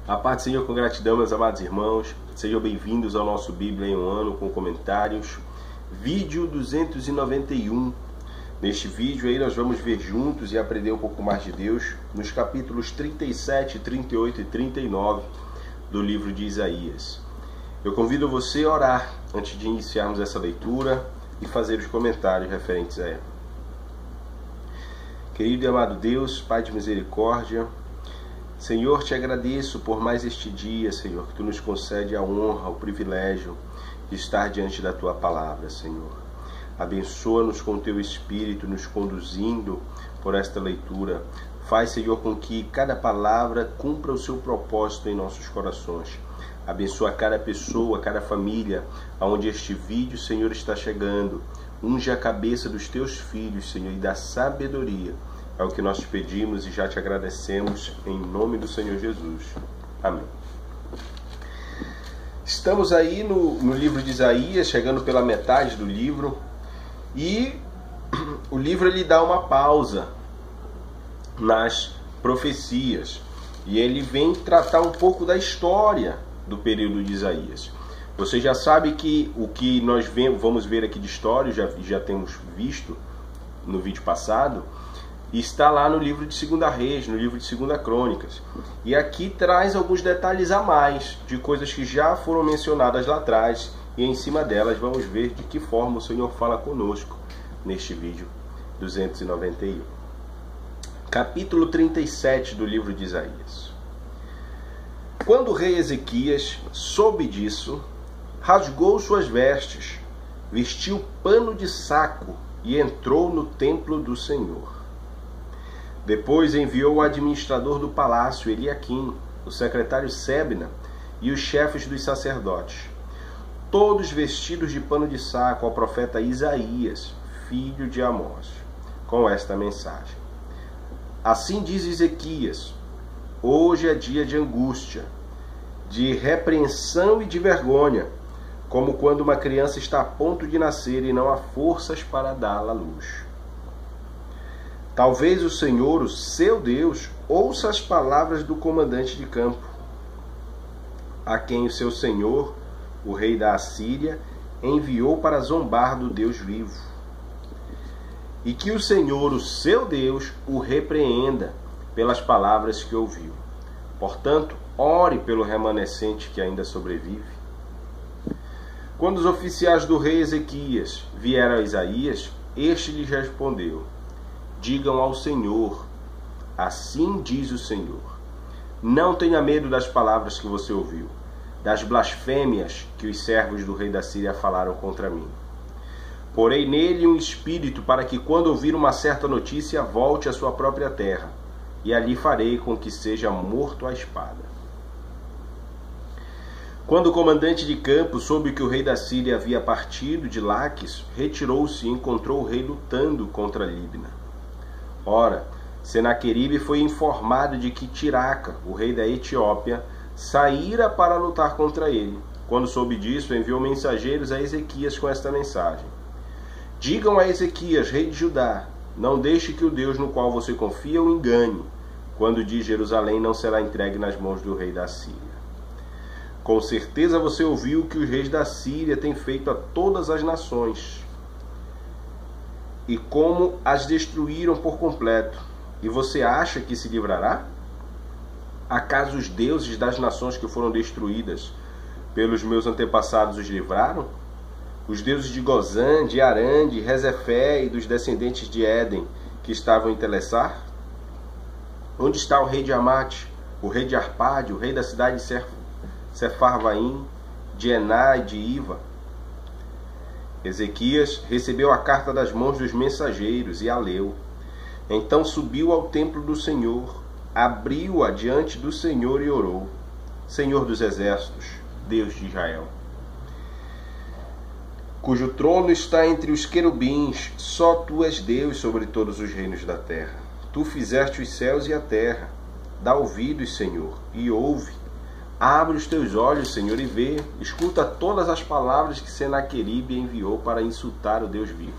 A paz do Senhor com gratidão, meus amados irmãos. Sejam bem-vindos ao nosso Bíblia em um Ano com comentários. Vídeo 291. Neste vídeo aí nós vamos ver juntos e aprender um pouco mais de Deus nos capítulos 37, 38 e 39 do livro de Isaías. Eu convido você a orar antes de iniciarmos essa leitura e fazer os comentários referentes a ela. Querido e amado Deus, Pai de misericórdia, Senhor, te agradeço por mais este dia, Senhor, que Tu nos concede a honra, o privilégio de estar diante da Tua palavra, Senhor. Abençoa-nos com Teu Espírito, nos conduzindo por esta leitura. Faz, Senhor, com que cada palavra cumpra o seu propósito em nossos corações. Abençoa cada pessoa, cada família, aonde este vídeo, Senhor, está chegando. Unge a cabeça dos Teus filhos, Senhor, e dá sabedoria. É o que nós te pedimos e já te agradecemos em nome do Senhor Jesus. Amém. Estamos aí no livro de Isaías, chegando pela metade do livro, e o livro ele dá uma pausa nas profecias e ele vem tratar um pouco da história do período de Isaías. Você já sabe que o que nós vamos ver aqui de história, já temos visto no vídeo passado, está lá no livro de 2 Reis, no livro de 2 Crônicas. E aqui traz alguns detalhes a mais de coisas que já foram mencionadas lá atrás, e em cima delas vamos ver de que forma o Senhor fala conosco neste vídeo 291. Capítulo 37 do livro de Isaías. Quando o rei Ezequias soube disso, rasgou suas vestes, vestiu pano de saco e entrou no templo do Senhor. Depois enviou o administrador do palácio, Eliaquim, o secretário Sebna e os chefes dos sacerdotes, todos vestidos de pano de saco, ao profeta Isaías, filho de Amós, com esta mensagem: Assim diz Ezequias: hoje é dia de angústia, de repreensão e de vergonha, como quando uma criança está a ponto de nascer e não há forças para dá-la à luz. Talvez o Senhor, o seu Deus, ouça as palavras do comandante de campo, a quem o seu senhor, o rei da Assíria, enviou para zombar do Deus vivo. E que o Senhor, o seu Deus, o repreenda pelas palavras que ouviu. Portanto, ore pelo remanescente que ainda sobrevive. Quando os oficiais do rei Ezequias vieram a Isaías, este lhes respondeu: Digam ao Senhor, assim diz o Senhor: não tenha medo das palavras que você ouviu, das blasfêmias que os servos do rei da Síria falaram contra mim. Porei nele um espírito para que, quando ouvir uma certa notícia, volte à sua própria terra, e ali farei com que seja morto à espada. Quando o comandante de campo soube que o rei da Síria havia partido de Laquis, retirou-se e encontrou o rei lutando contra Libna. Ora, Senaqueribe foi informado de que Tiraca, o rei da Etiópia, saíra para lutar contra ele. Quando soube disso, enviou mensageiros a Ezequias com esta mensagem: Digam a Ezequias, rei de Judá, não deixe que o Deus no qual você confia o engane, quando diz Jerusalém não será entregue nas mãos do rei da Síria. Com certeza você ouviu o que os reis da Síria têm feito a todas as nações, e como as destruíram por completo. E você acha que se livrará? Acaso os deuses das nações que foram destruídas pelos meus antepassados os livraram? Os deuses de Gozã, de Arã, de Rezefé e dos descendentes de Éden que estavam em Telessar? Onde está o rei de Amate, o rei de Arpade, o rei da cidade de Sefarvaim, de Ená e de Iva? Ezequias recebeu a carta das mãos dos mensageiros e a leu. Então subiu ao templo do Senhor, abriu-a diante do Senhor e orou: Senhor dos exércitos, Deus de Israel, cujo trono está entre os querubins, só Tu és Deus sobre todos os reinos da terra. Tu fizeste os céus e a terra. Dá ouvidos, Senhor, e ouve. Abre os teus olhos, Senhor, e vê. Escuta todas as palavras que Senaqueribe enviou para insultar o Deus vivo.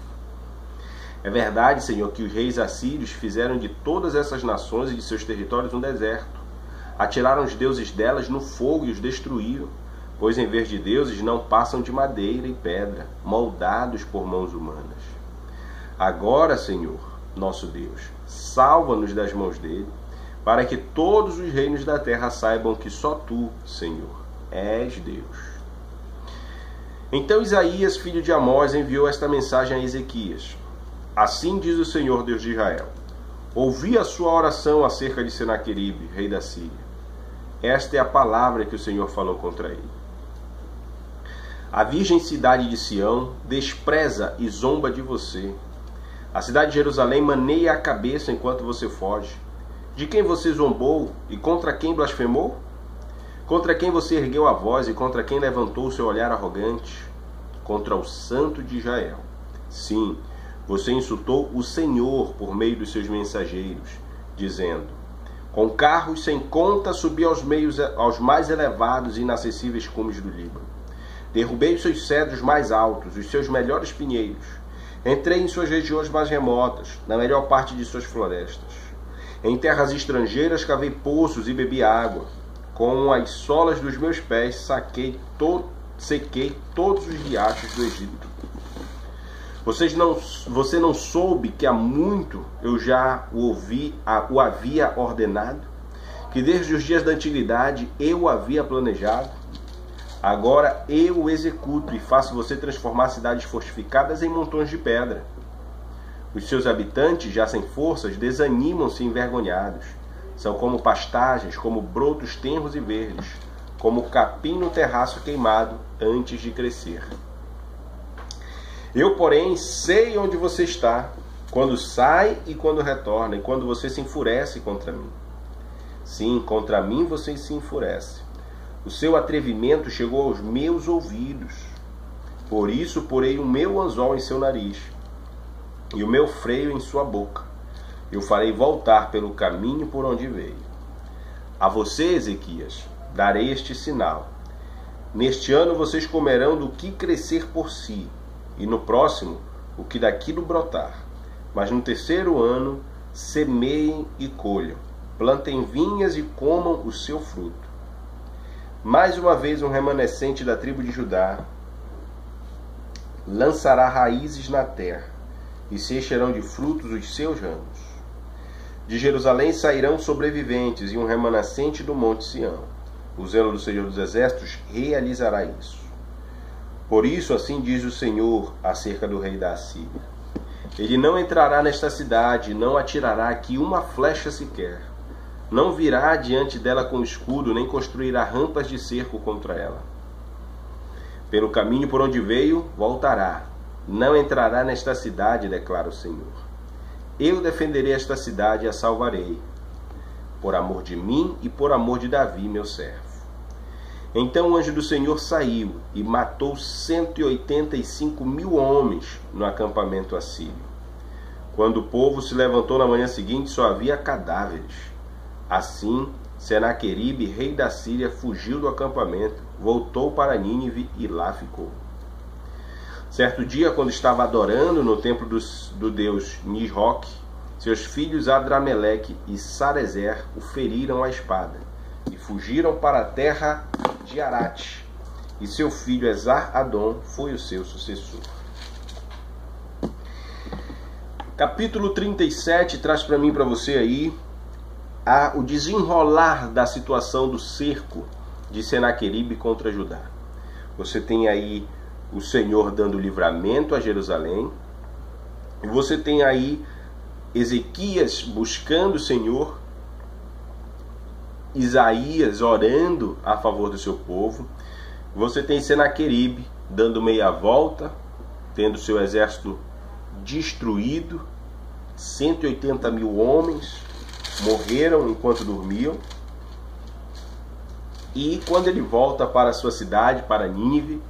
É verdade, Senhor, que os reis assírios fizeram de todas essas nações e de seus territórios um deserto. Atiraram os deuses delas no fogo e os destruíram, pois em vez de deuses não passam de madeira e pedra, moldados por mãos humanas. Agora, Senhor, nosso Deus, salva-nos das mãos dele, para que todos os reinos da terra saibam que só tu, Senhor, és Deus. Então Isaías, filho de Amós, enviou esta mensagem a Ezequias. Assim diz o Senhor, Deus de Israel: ouvi a sua oração acerca de Senaqueribe, rei da Síria. Esta é a palavra que o Senhor falou contra ele. A virgem cidade de Sião despreza e zomba de você. A cidade de Jerusalém maneia a cabeça enquanto você foge. De quem você zombou e contra quem blasfemou? Contra quem você ergueu a voz e contra quem levantou o seu olhar arrogante? Contra o Santo de Israel. Sim, você insultou o Senhor por meio dos seus mensageiros, dizendo: com carros sem conta subi aos mais elevados e inacessíveis cumes do Líbano. Derrubei os seus cedros mais altos, os seus melhores pinheiros. Entrei em suas regiões mais remotas, na melhor parte de suas florestas. Em terras estrangeiras cavei poços e bebi água. Com as solas dos meus pés sequei todos os riachos do Egito. Você não soube que há muito eu já o havia ordenado? Que desde os dias da antiguidade eu o havia planejado? Agora eu o executo e faço você transformar cidades fortificadas em montões de pedra. Os seus habitantes, já sem forças, desanimam-se envergonhados. São como pastagens, como brotos tenros e verdes, como capim no terraço queimado antes de crescer. Eu, porém, sei onde você está, quando sai e quando retorna, e quando você se enfurece contra mim. Sim, contra mim você se enfurece. O seu atrevimento chegou aos meus ouvidos. Por isso porei o meu anzol em seu nariz e o meu freio em sua boca. Eu farei voltar pelo caminho por onde veio. A você, Ezequias, darei este sinal. Neste ano vocês comerão do que crescer por si, e no próximo, o que daquilo brotar. Mas no terceiro ano, semeiem e colham, plantem vinhas e comam o seu fruto. Mais uma vez um remanescente da tribo de Judá lançará raízes na terra, e se encherão de frutos os seus ramos. De Jerusalém sairão sobreviventes e um remanescente do monte Sião. O zelo do Senhor dos Exércitos realizará isso. Por isso, assim diz o Senhor acerca do rei da Assíria: ele não entrará nesta cidade, não atirará aqui uma flecha sequer. Não virá diante dela com escudo, nem construirá rampas de cerco contra ela. Pelo caminho por onde veio, voltará. Não entrará nesta cidade, declara o Senhor. Eu defenderei esta cidade e a salvarei, por amor de mim e por amor de Davi, meu servo. Então o anjo do Senhor saiu e matou 185.000 homens no acampamento assírio. Quando o povo se levantou na manhã seguinte, só havia cadáveres. Assim, Senaqueribe, rei da Síria, fugiu do acampamento, voltou para Nínive e lá ficou. Certo dia, quando estava adorando no templo do deus Nisroque, seus filhos Adrameleque e Sarezer o feriram à espada e fugiram para a terra de Arate, e seu filho Esar-Adom foi o seu sucessor. Capítulo 37 traz para mim e para você aí o desenrolar da situação do cerco de Senaqueribe contra Judá. Você tem aí o Senhor dando livramento a Jerusalém, e você tem aí Ezequias buscando o Senhor, Isaías orando a favor do seu povo. Você tem Senaqueribe dando meia volta, tendo seu exército destruído. 180.000 homens morreram enquanto dormiam. E quando ele volta para a sua cidade, para Nínive,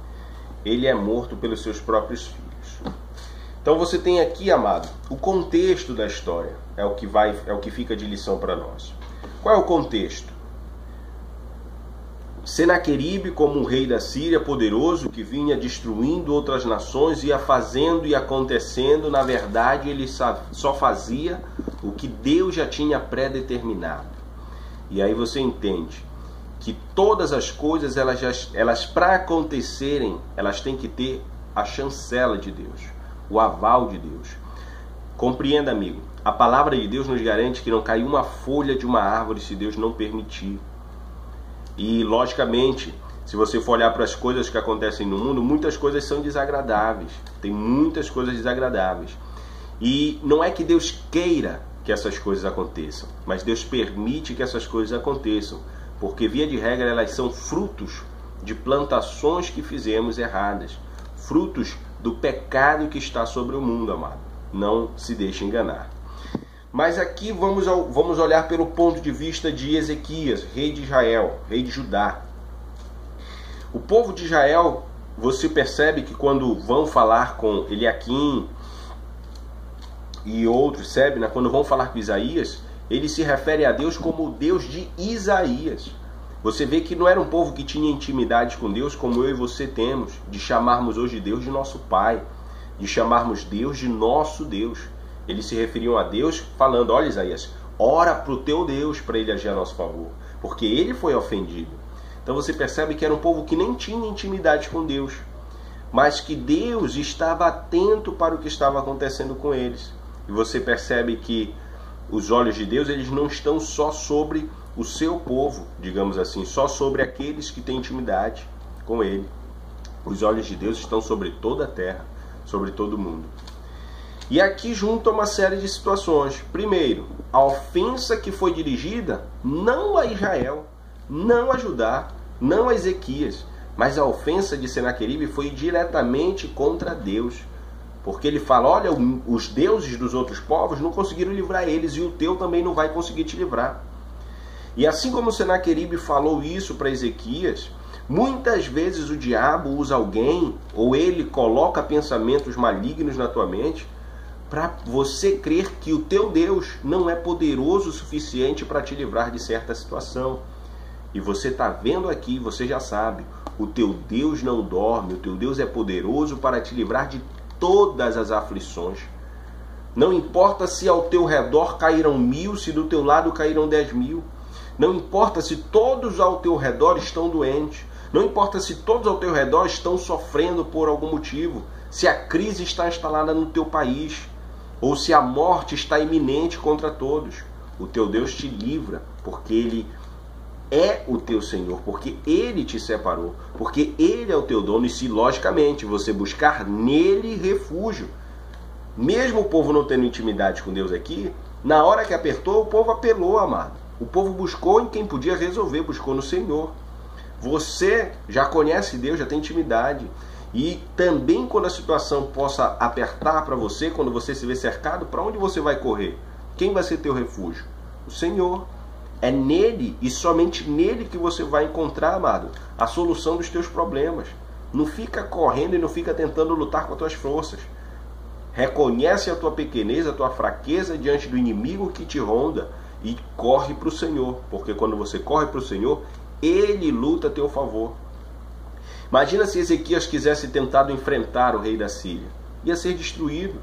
ele é morto pelos seus próprios filhos. Então você tem aqui, amado, o contexto da história é o que fica de lição para nós. Qual é o contexto? Senaqueribe, como um rei da Síria poderoso que vinha destruindo outras nações, ia fazendo e acontecendo. Na verdade, ele só fazia o que Deus já tinha pré-determinado. E aí você entende que todas as coisas, elas para acontecerem, elas têm que ter a chancela de Deus, o aval de Deus. Compreenda, amigo, a palavra de Deus nos garante que não cai uma folha de uma árvore se Deus não permitir. E, logicamente, se você for olhar para as coisas que acontecem no mundo, muitas coisas são desagradáveis. Tem muitas coisas desagradáveis. E não é que Deus queira que essas coisas aconteçam, mas Deus permite que essas coisas aconteçam, porque, via de regra, elas são frutos de plantações que fizemos erradas, frutos do pecado que está sobre o mundo, amado. Não se deixe enganar. Mas aqui vamos olhar pelo ponto de vista de Ezequias, rei de Israel, rei de Judá. O povo de Israel, você percebe que quando vão falar com Eliaquim e outros, Sebna, quando vão falar com Isaías, eles se referem a Deus como o Deus de Isaías. Você vê que não era um povo que tinha intimidade com Deus como eu e você temos, de chamarmos hoje Deus de nosso Pai, de chamarmos Deus de nosso Deus. Eles se referiam a Deus falando: olha, Isaías, ora para o teu Deus para ele agir a nosso favor, porque ele foi ofendido. Então você percebe que era um povo que nem tinha intimidade com Deus, mas que Deus estava atento para o que estava acontecendo com eles. E você percebe que os olhos de Deus, eles não estão só sobre o seu povo, digamos assim, só sobre aqueles que têm intimidade com ele. Os olhos de Deus estão sobre toda a terra, sobre todo mundo. E aqui junto a uma série de situações. Primeiro, a ofensa que foi dirigida não a Israel, não a Judá, não a Ezequias, mas a ofensa de Senaqueribe foi diretamente contra Deus. Porque ele fala: olha, os deuses dos outros povos não conseguiram livrar eles, e o teu também não vai conseguir te livrar. E assim como Senaqueribe falou isso para Ezequias, muitas vezes o diabo usa alguém, ou ele coloca pensamentos malignos na tua mente, para você crer que o teu Deus não é poderoso o suficiente para te livrar de certa situação. E você está vendo aqui, você já sabe, o teu Deus não dorme, o teu Deus é poderoso para te livrar de todas as aflições. Não importa se ao teu redor caíram 1000, se do teu lado caíram 10.000. Não importa se todos ao teu redor estão doentes. Não importa se todos ao teu redor estão sofrendo por algum motivo. Se a crise está instalada no teu país, ou se a morte está iminente contra todos. O teu Deus te livra, porque Ele é o teu Senhor, porque Ele te separou, porque Ele é o teu dono. E se, logicamente, você buscar nele refúgio, mesmo o povo não tendo intimidade com Deus aqui, na hora que apertou, o povo apelou, amado. O povo buscou em quem podia resolver, buscou no Senhor. Você já conhece Deus, já tem intimidade. E também quando a situação possa apertar para você, quando você se vê cercado, para onde você vai correr? Quem vai ser teu refúgio? O Senhor. É nele e somente nele que você vai encontrar, amado, a solução dos teus problemas. Não fica correndo e não fica tentando lutar com as tuas forças. Reconhece a tua pequenez, a tua fraqueza diante do inimigo que te ronda e corre para o Senhor, porque quando você corre para o Senhor, Ele luta a teu favor. Imagina se Ezequias quisesse tentado enfrentar o rei da Síria. Ia ser destruído.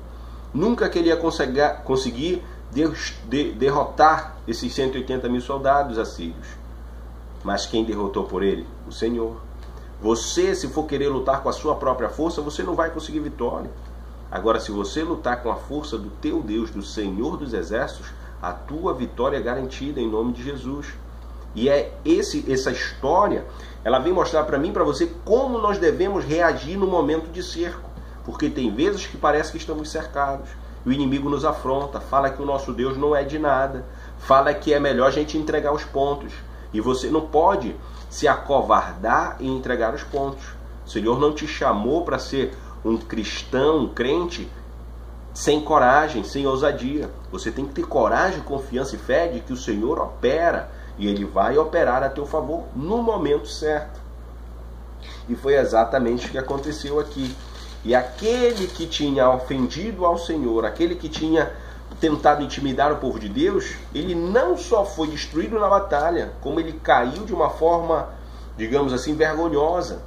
Nunca que ele ia conseguir derrotar esses 180.000 soldados assírios. Mas quem derrotou por ele? O Senhor. Você, se for querer lutar com a sua própria força, você não vai conseguir vitória. Agora, se você lutar com a força do teu Deus, do Senhor dos Exércitos, a tua vitória é garantida em nome de Jesus. E é essa história, ela vem mostrar para mim e para você como nós devemos reagir no momento de cerco. Porque tem vezes que parece que estamos cercados. O inimigo nos afronta, fala que o nosso Deus não é de nada, fala que é melhor a gente entregar os pontos. E você não pode se acovardar e entregar os pontos. O Senhor não te chamou para ser um cristão, um crente, sem coragem, sem ousadia. Você tem que ter coragem, confiança e fé de que o Senhor opera, e Ele vai operar a teu favor no momento certo. E foi exatamente o que aconteceu aqui. E aquele que tinha ofendido ao Senhor, aquele que tinha tentado intimidar o povo de Deus, ele não só foi destruído na batalha, como ele caiu de uma forma, digamos assim, vergonhosa,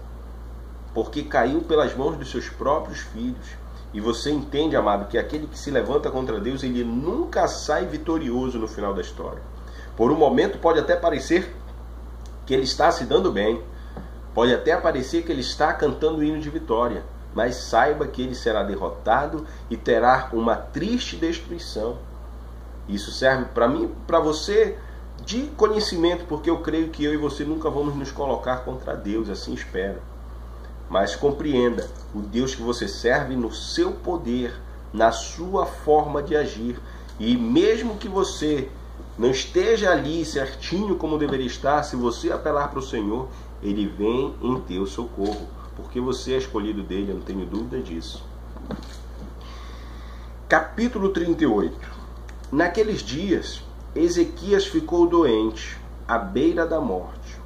porque caiu pelas mãos dos seus próprios filhos. E você entende, amado, que aquele que se levanta contra Deus, ele nunca sai vitorioso no final da história. Por um momento pode até parecer que ele está se dando bem, pode até parecer que ele está cantando o hino de vitória, mas saiba que ele será derrotado e terá uma triste destruição. Isso serve para mim, para você, de conhecimento, porque eu creio que eu e você nunca vamos nos colocar contra Deus, assim espero. Mas compreenda, o Deus que você serve no seu poder, na sua forma de agir, e mesmo que você não esteja ali certinho como deveria estar, se você apelar para o Senhor, Ele vem em teu socorro, porque você é escolhido dele, eu não tenho dúvida disso. Capítulo 38. Naqueles dias, Ezequias ficou doente, à beira da morte.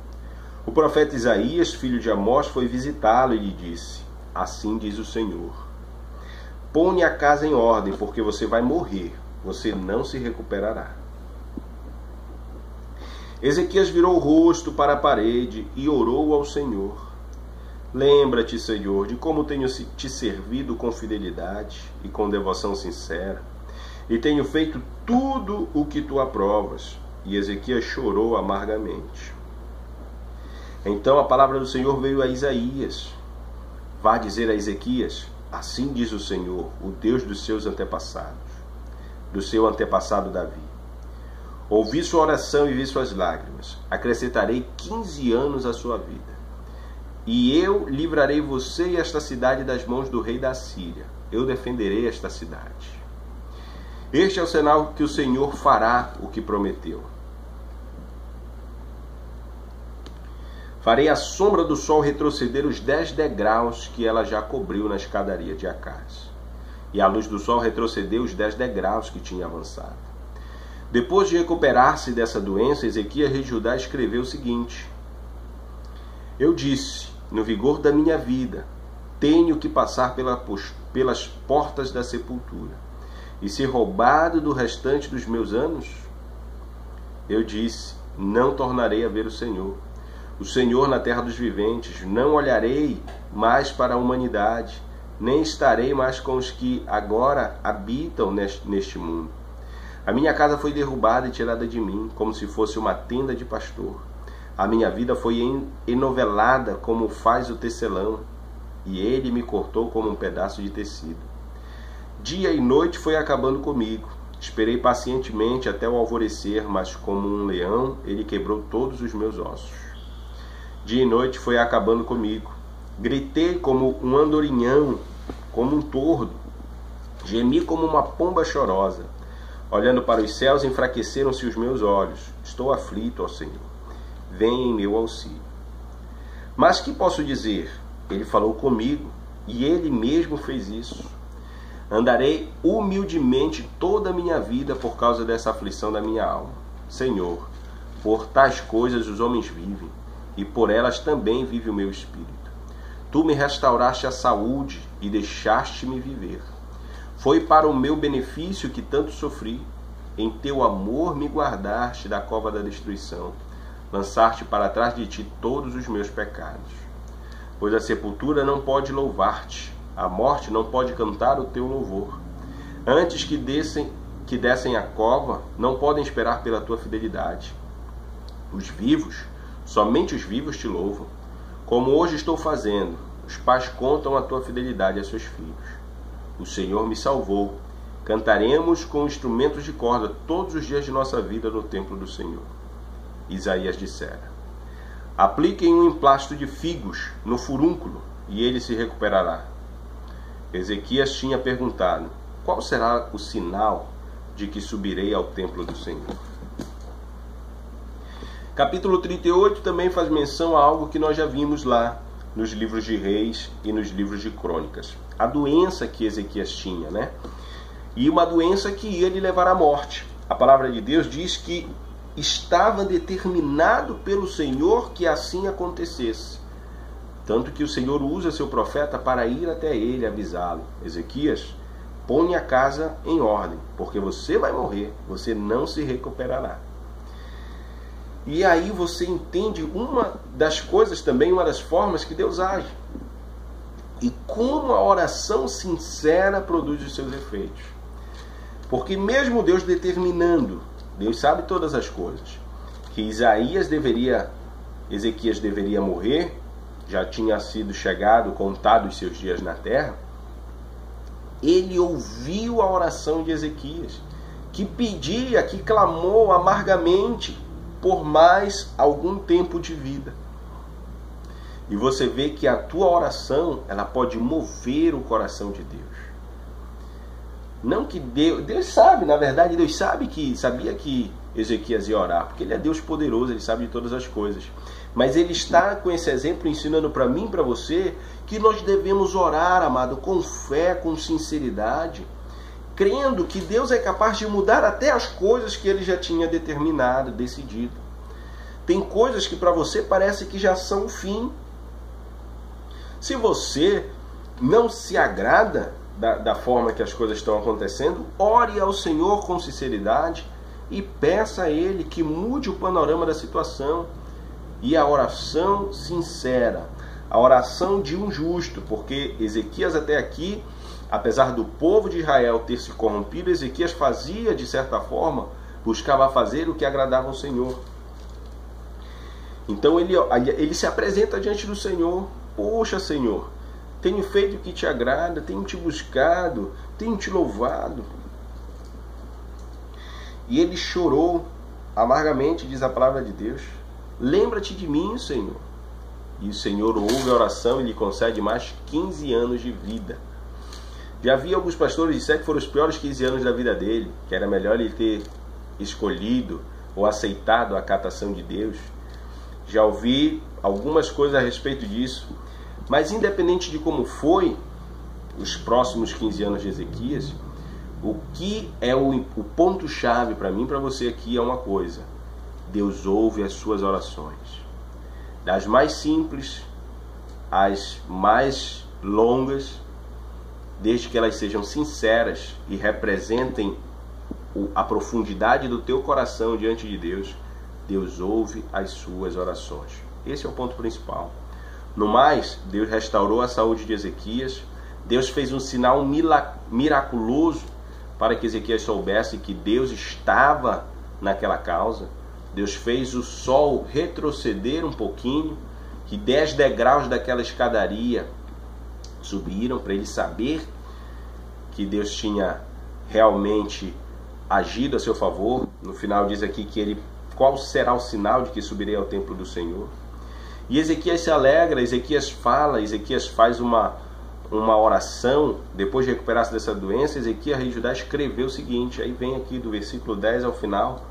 O profeta Isaías, filho de Amós, foi visitá-lo e lhe disse: assim diz o Senhor: põe a casa em ordem, porque você vai morrer, você não se recuperará. Ezequias virou o rosto para a parede e orou ao Senhor: lembra-te, Senhor, de como tenho te servido com fidelidade e com devoção sincera, e tenho feito tudo o que tu aprovas. E Ezequias chorou amargamente. Então a palavra do Senhor veio a Isaías: vá dizer a Ezequias: assim diz o Senhor, o Deus dos seus antepassados, do seu antepassado Davi. Ouvi sua oração e vi suas lágrimas. Acrescentarei 15 anos à sua vida. E eu livrarei você e esta cidade das mãos do rei da Síria. Eu defenderei esta cidade. Este é o sinal que o Senhor fará o que prometeu. Farei a sombra do sol retroceder os 10 degraus que ela já cobriu na escadaria de Acás. E a luz do sol retrocedeu os 10 degraus que tinha avançado. Depois de recuperar-se dessa doença, Ezequias, rei de Judá, escreveu o seguinte: eu disse, no vigor da minha vida, tenho que passar pelas portas da sepultura e ser roubado do restante dos meus anos? Eu disse, não tornarei a ver o Senhor na terra dos viventes, não olharei mais para a humanidade, nem estarei mais com os que agora habitam neste mundo. A minha casa foi derrubada e tirada de mim, como se fosse uma tenda de pastor. A minha vida foi enovelada como faz o tecelão, e ele me cortou como um pedaço de tecido. Dia e noite foi acabando comigo. Esperei pacientemente até o alvorecer, mas como um leão, ele quebrou todos os meus ossos. Dia e noite foi acabando comigo. Gritei como um andorinhão, como um tordo. Gemi como uma pomba chorosa. Olhando para os céus, enfraqueceram-se os meus olhos. Estou aflito, ó Senhor. Vem em meu auxílio. Mas que posso dizer? Ele falou comigo, e ele mesmo fez isso. Andarei humildemente toda a minha vida por causa dessa aflição da minha alma. Senhor, por tais coisas os homens vivem, e por elas também vive o meu espírito. Tu me restauraste a saúde e deixaste-me viver. Foi para o meu benefício que tanto sofri. Em teu amor me guardaste da cova da destruição. Lançaste para trás de ti todos os meus pecados. Pois a sepultura não pode louvar-te, a morte não pode cantar o teu louvor. Antes que dessem à cova, não podem esperar pela tua fidelidade. Os vivos, somente os vivos te louvam. Como hoje estou fazendo, os pais contam a tua fidelidade a seus filhos. O Senhor me salvou. Cantaremos com instrumentos de corda todos os dias de nossa vida no templo do Senhor. Isaías dissera: apliquem um emplasto de figos no furúnculo, e ele se recuperará. Ezequias tinha perguntado: qual será o sinal de que subirei ao templo do Senhor? Capítulo 38 também faz menção a algo que nós já vimos lá nos livros de Reis e nos livros de Crônicas. A doença que Ezequias tinha, né? E uma doença que ia lhe levar à morte. A palavra de Deus diz que estava determinado pelo Senhor que assim acontecesse. Tanto que o Senhor usa seu profeta para ir até ele avisá-lo. Ezequias, põe a casa em ordem, porque você vai morrer, você não se recuperará. E aí você entende uma das coisas também, uma das formas que Deus age. E como a oração sincera produz os seus efeitos. Porque mesmo Deus determinando, Deus sabe todas as coisas, que Ezequias deveria morrer, já tinha sido contado os seus dias na terra, ele ouviu a oração de Ezequias, que pedia, que clamou amargamente por mais algum tempo de vida. E você vê que a tua oração, ela pode mover o coração de Deus. Não que Deus sabe, na verdade, Deus sabia que Ezequias ia orar, porque ele é Deus poderoso, ele sabe de todas as coisas. Mas ele está com esse exemplo ensinando para mim e para você que nós devemos orar, amado, com fé, com sinceridade, crendo que Deus é capaz de mudar até as coisas que ele já tinha determinado, decidido. Tem coisas que para você parece que já são o fim. Se você não se agrada da forma que as coisas estão acontecendo, ore ao Senhor com sinceridade e peça a Ele que mude o panorama da situação. E a oração sincera, a oração de um justo, porque Ezequias até aqui, apesar do povo de Israel ter se corrompido, Ezequias fazia, de certa forma, buscava fazer o que agradava ao Senhor. Então ele se apresenta diante do Senhor. Poxa, Senhor, tenho feito o que te agrada, tenho te buscado, tenho te louvado. E ele chorou amargamente, diz a palavra de Deus. Lembra-te de mim, Senhor. E o Senhor ouve a oração e lhe concede mais 15 anos de vida. Já havia alguns pastores que disseram que foram os piores 15 anos da vida dele, que era melhor ele ter escolhido ou aceitado a acatação de Deus. Já ouvi algumas coisas a respeito disso. Mas independente de como foi os próximos 15 anos de Ezequias, o que é o ponto-chave para mim e para você aqui é uma coisa: Deus ouve as suas orações. Das mais simples às mais longas, desde que elas sejam sinceras e representem a profundidade do teu coração diante de Deus, Deus ouve as suas orações. Esse é o ponto principal. No mais, Deus restaurou a saúde de Ezequias. Deus fez um sinal miraculoso para que Ezequias soubesse que Deus estava naquela causa. Deus fez o sol retroceder um pouquinho, que 10 degraus daquela escadaria subiram, para ele saber que Deus tinha realmente agido a seu favor. No final diz aqui que qual será o sinal de que subirei ao templo do Senhor? E Ezequias se alegra, Ezequias fala, Ezequias faz uma oração. Depois de recuperar-se dessa doença, Ezequias, rei de Judá, escreveu o seguinte, aí vem aqui do versículo 10 ao final,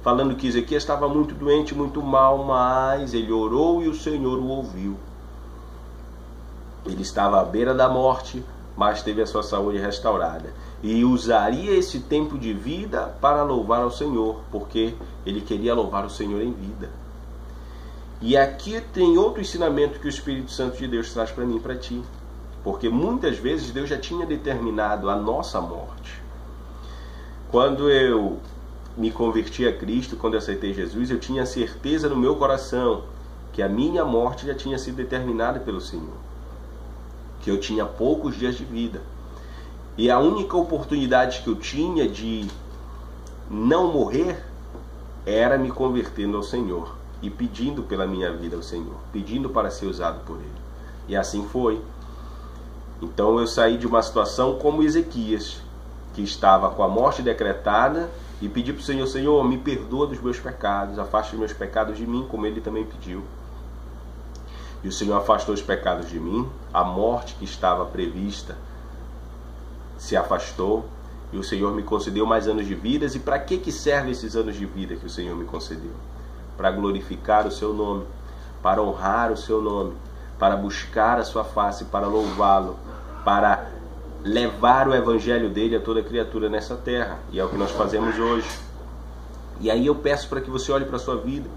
falando que Ezequias estava muito doente, muito mal, mas ele orou e o Senhor o ouviu. Ele estava à beira da morte, mas teve a sua saúde restaurada. E usaria esse tempo de vida para louvar ao Senhor, porque ele queria louvar o Senhor em vida. E aqui tem outro ensinamento que o Espírito Santo de Deus traz para mim e para ti. Porque muitas vezes Deus já tinha determinado a nossa morte. Quando eu me converti a Cristo, quando eu aceitei Jesus, eu tinha certeza no meu coração que a minha morte já tinha sido determinada pelo Senhor. Que eu tinha poucos dias de vida. E a única oportunidade que eu tinha de não morrer era me convertendo ao Senhor e pedindo pela minha vida ao Senhor, pedindo para ser usado por Ele. E assim foi. Então eu saí de uma situação como Ezequias, que estava com a morte decretada, e pedi para o Senhor: Senhor, me perdoa dos meus pecados, afaste os meus pecados de mim, como Ele também pediu. E o Senhor afastou os pecados de mim, a morte que estava prevista se afastou, e o Senhor me concedeu mais anos de vida. E para que servem esses anos de vida que o Senhor me concedeu? Para glorificar o seu nome, para honrar o seu nome, para buscar a sua face, para louvá-lo, para levar o evangelho dele a toda criatura nessa terra. E é o que nós fazemos hoje. E aí eu peço para que você olhe para a sua vida.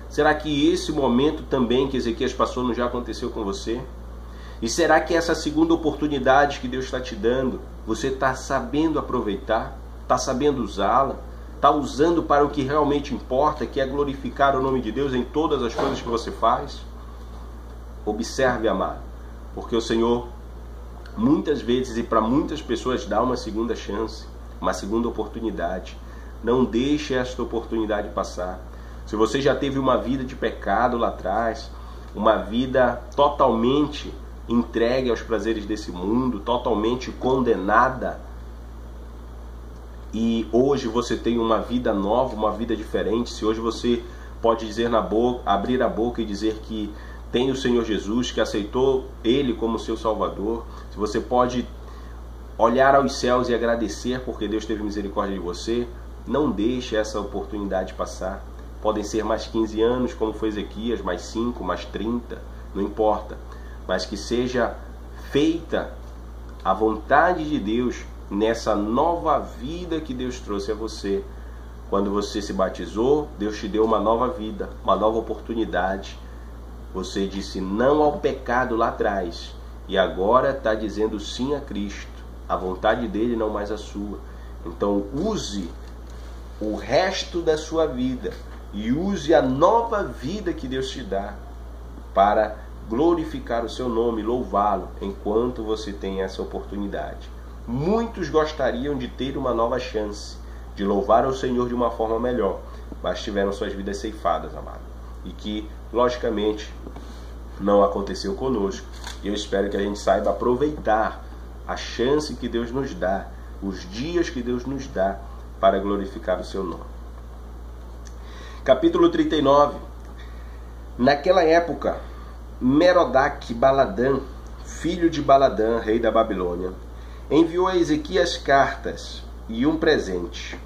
Será que esse momento também que Ezequias passou não já aconteceu com você? E será que essa segunda oportunidade que Deus está te dando, você está sabendo aproveitar? Está sabendo usá-la? Está usando para o que realmente importa, que é glorificar o nome de Deus em todas as coisas que você faz? Observe, amado, porque o Senhor muitas vezes e para muitas pessoas dá uma segunda chance, uma segunda oportunidade. Não deixe esta oportunidade passar. Se você já teve uma vida de pecado lá atrás, uma vida totalmente entregue aos prazeres desse mundo, totalmente condenada, e hoje você tem uma vida nova, uma vida diferente, se hoje você pode dizer na boca, abrir a boca e dizer que tem o Senhor Jesus, que aceitou Ele como seu Salvador, se você pode olhar aos céus e agradecer porque Deus teve misericórdia de você, não deixe essa oportunidade passar. Podem ser mais 15 anos, como foi Ezequias, mais 5, mais 30, não importa. Mas que seja feita a vontade de Deus nessa nova vida que Deus trouxe a você. Quando você se batizou, Deus te deu uma nova vida, uma nova oportunidade. Você disse não ao pecado lá atrás e agora está dizendo sim a Cristo. A vontade dele, não mais a sua. Então use o resto da sua vida e use a nova vida que Deus te dá para glorificar o seu nome, louvá-lo enquanto você tem essa oportunidade. Muitos gostariam de ter uma nova chance, de louvar ao Senhor de uma forma melhor, mas tiveram suas vidas ceifadas, amado. E que, logicamente, não aconteceu conosco. E eu espero que a gente saiba aproveitar a chance que Deus nos dá, os dias que Deus nos dá para glorificar o seu nome. Capítulo 39. Naquela época, Merodach-Baladã, filho de Baladã, rei da Babilônia, enviou a Ezequias cartas e um presente.